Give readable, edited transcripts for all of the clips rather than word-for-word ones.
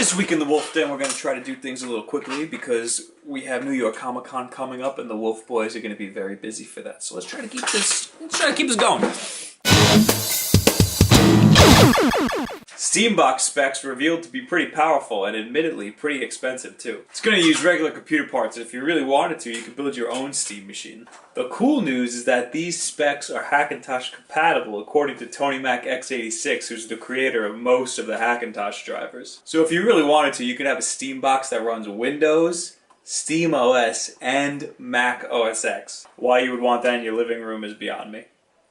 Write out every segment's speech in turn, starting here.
This week in the Wolf Den, we're going to try to do things a little quickly because we have New York Comic Con coming up, and the Wolf Boys are going to be very busy for that. So let's try to keep this going. Steambox specs revealed to be pretty powerful and admittedly pretty expensive too. It's going to use regular computer parts, and if you really wanted to, you could build your own Steam machine. The cool news is that these specs are Hackintosh compatible according to Tony Mac X86, who's the creator of most of the Hackintosh drivers. So if you really wanted to, you could have a Steambox that runs Windows, Steam OS, and Mac OS X. Why you would want that in your living room is beyond me.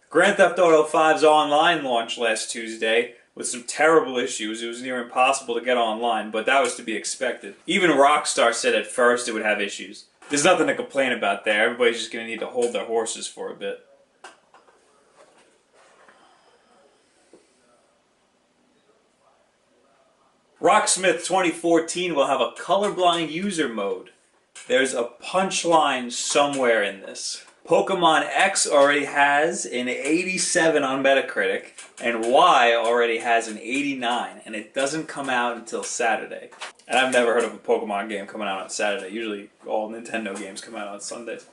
Grand Theft Auto 5's online launch last Tuesday with some terrible issues. It was near impossible to get online, but that was to be expected. Even Rockstar said at first it would have issues. There's nothing to complain about there. Everybody's just going to need to hold their horses for a bit. Rocksmith 2014 will have a colorblind user mode. There's a punchline somewhere in this. Pokemon X already has an 87 on Metacritic, and Y already has an 89, and it doesn't come out until Saturday. And I've never heard of a Pokemon game coming out on Saturday. Usually all Nintendo games come out on Sundays.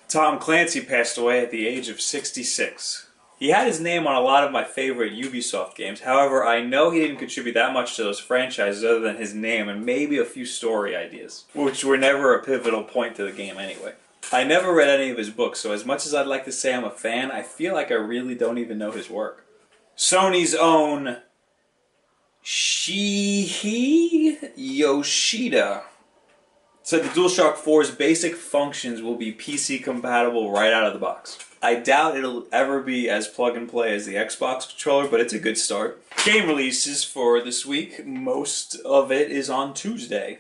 Tom Clancy passed away at the age of 66. He had his name on a lot of my favorite Ubisoft games. However, I know he didn't contribute that much to those franchises other than his name and maybe a few story ideas, which were never a pivotal point to the game anyway. I never read any of his books, so as much as I'd like to say I'm a fan, I feel like I really don't even know his work. Sony's own Shihi Yoshida said the Dualshock 4's basic functions will be PC compatible right out of the box. I doubt it'll ever be as plug and play as the Xbox controller, but it's a good start. Game releases for this week, most of it is on Tuesday,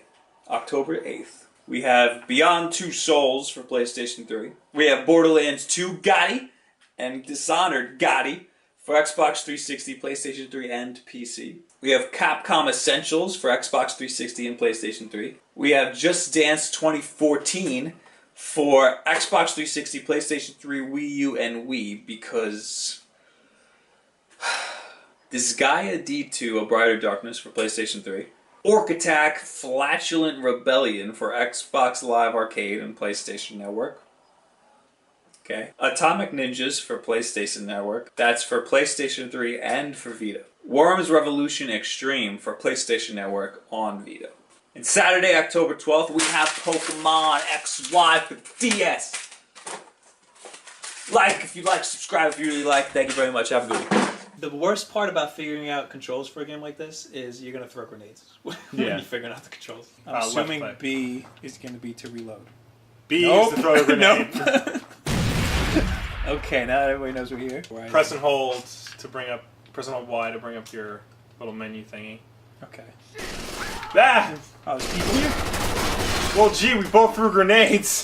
October 8th. We have Beyond Two Souls for PlayStation 3. We have Borderlands 2 Gotti and Dishonored Gotti for Xbox 360, PlayStation 3, and PC. We have Capcom Essentials for Xbox 360 and PlayStation 3. We have Just Dance 2014 for Xbox 360, PlayStation 3, Wii U, and Wii, because Disgaea D2, A Brighter Darkness for PlayStation 3. Orc Attack Flatulent Rebellion for Xbox Live Arcade and PlayStation Network. Okay. Atomic Ninjas for PlayStation Network. That's for PlayStation 3 and for Vita. Worms Revolution Extreme for PlayStation Network on Vita. And Saturday, October 12th, we have Pokemon XY for DS. Like if you like, subscribe if you really like. Thank you very much. Have a good week. The worst part about figuring out controls for a game like this is you're going to throw grenades when you're figuring out the controls. I'm assuming B is going to be to reload. B is to throw a grenade. Okay, now that everybody knows we're here. Press and hold to bring up, press and hold Y to bring up your little menu thingy. Okay. Ah! Oh, there's people here? Well, gee, we both threw grenades.